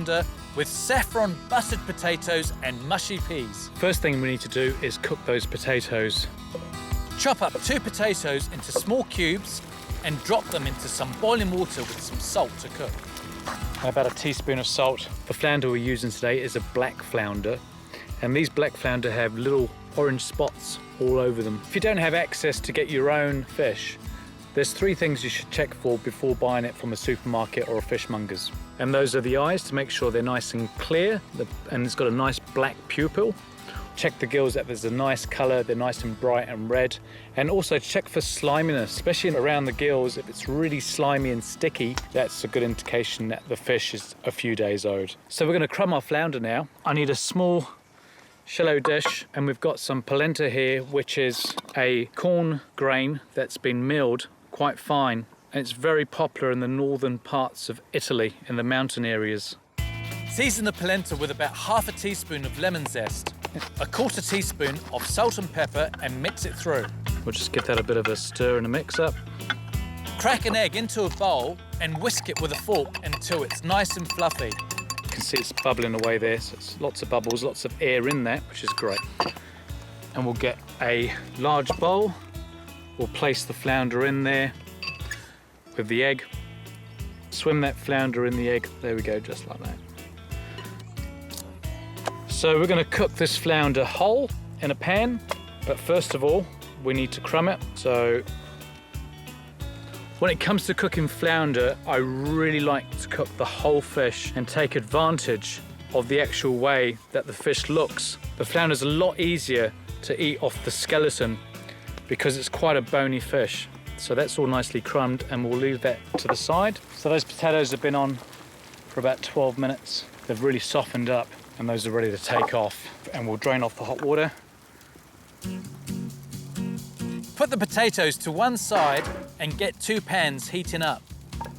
flounder with saffron buttered potatoes and mushy peas. First thing we need to do is cook those potatoes. Chop up 2 potatoes into small cubes and drop them into some boiling water with some salt to cook. About a teaspoon of salt. The flounder we're using today is a black flounder, and these black flounder have little orange spots all over them. If you don't have access to get your own fish, there's 3 things you should check for before buying it from a supermarket or a fishmonger's. And those are the eyes, to make sure they're nice and clear, and it's got a nice black pupil. Check the gills that there's a nice colour, they're nice and bright and red. And also check for sliminess, especially around the gills. If it's really slimy and sticky, that's a good indication that the fish is a few days old. So we're going to crumb our flounder now. I need a small shallow dish, and we've got some polenta here, which is a corn grain that's been milled quite fine. And it's very popular in the northern parts of Italy, in the mountain areas. Season the polenta with about half a teaspoon of lemon zest, a quarter teaspoon of salt and pepper, and mix it through. We'll just give that a bit of a stir and a mix up. Crack an egg into a bowl and whisk it with a fork until it's nice and fluffy. You can see it's bubbling away there, so it's lots of bubbles, lots of air in that, which is great. And we'll get a large bowl. We'll place the flounder in there with the egg. Swim that flounder in the egg. There we go, just like that. So we're going to cook this flounder whole in a pan, but first of all, we need to crumb it. So when it comes to cooking flounder, I really like to cook the whole fish and take advantage of the actual way that the fish looks. The flounder's a lot easier to eat off the skeleton because it's quite a bony fish. So that's all nicely crumbed, and we'll leave that to the side. So those potatoes have been on for about 12 minutes. They've really softened up, and those are ready to take off. And we'll drain off the hot water. Put the potatoes to one side and get 2 pans heating up.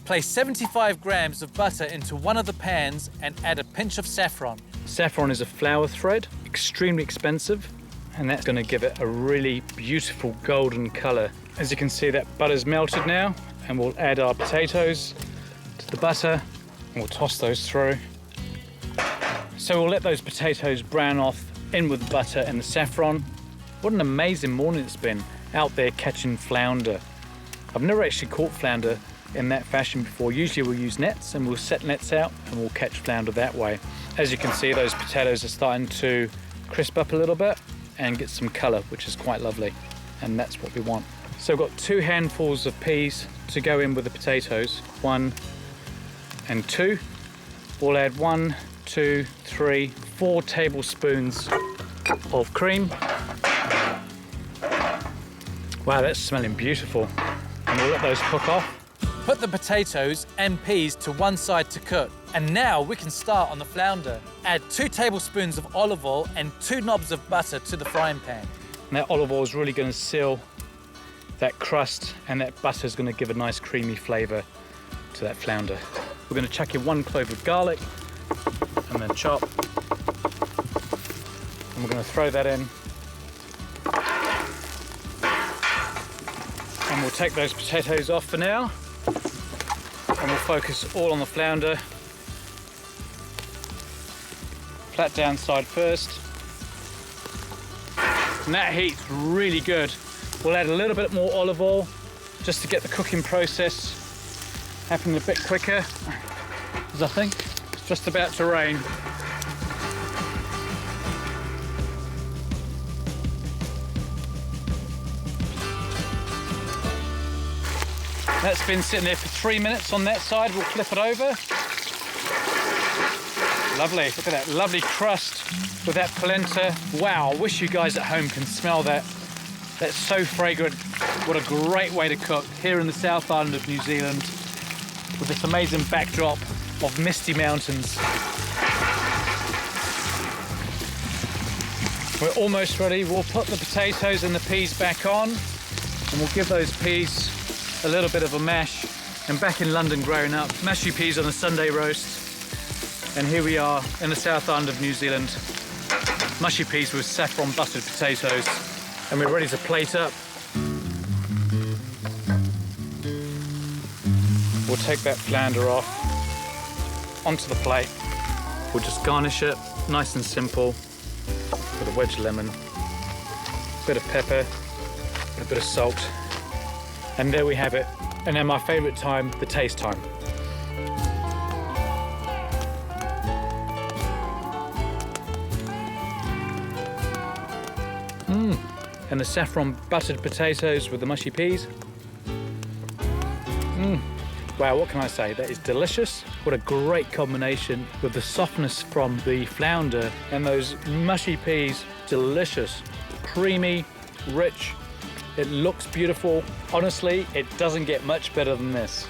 Place 75 grams of butter into one of the pans and add a pinch of saffron. Saffron is a flour thread, extremely expensive, and that's going to give it a really beautiful golden colour. As you can see, that butter's melted now, and we'll add our potatoes to the butter and we'll toss those through. So we'll let those potatoes brown off in with the butter and the saffron. What an amazing morning it's been out there catching flounder. I've never actually caught flounder in that fashion before. Usually we'll use nets and we'll set nets out and we'll catch flounder that way. As you can see, those potatoes are starting to crisp up a little bit and get some colour, which is quite lovely, and that's what we want. So we've got 2 handfuls of peas to go in with the potatoes, 1 and 2. We'll add 1, 2, 3, 4 tablespoons of cream. Wow, that's smelling beautiful. And we'll let those cook off. Put the potatoes and peas to one side to cook. And now we can start on the flounder. Add 2 tablespoons of olive oil and 2 knobs of butter to the frying pan. And that olive oil is really going to seal that crust, and that butter is going to give a nice creamy flavour to that flounder. We're going to chuck in 1 clove of garlic and then chop. And we're going to throw that in. And we'll take those potatoes off for now. And we'll focus all on the flounder. Flat down side first. And that heat's really good. We'll add a little bit more olive oil just to get the cooking process happening a bit quicker, because I think it's just about to rain. That's been sitting there for 3 minutes on that side. We'll flip it over. Lovely, look at that lovely crust with that polenta. Wow, I wish you guys at home can smell that. That's so fragrant. What a great way to cook here in the South Island of New Zealand with this amazing backdrop of misty mountains. We're almost ready. We'll put the potatoes and the peas back on, and we'll give those peas a little bit of a mash. And back in London growing up, mashy peas on a Sunday roast. And here we are in the South Island of New Zealand, mushy peas with saffron buttered potatoes. And we're ready to plate up. We'll take that flounder off onto the plate. We'll just garnish it, nice and simple, with a wedge of lemon, a bit of pepper, and a bit of salt. And there we have it. And then my favourite time, the taste time. And the saffron buttered potatoes with the mushy peas. Wow, what can I say? That is delicious. What a great combination with the softness from the flounder and those mushy peas. Delicious, creamy, rich. It looks beautiful. Honestly, it doesn't get much better than this.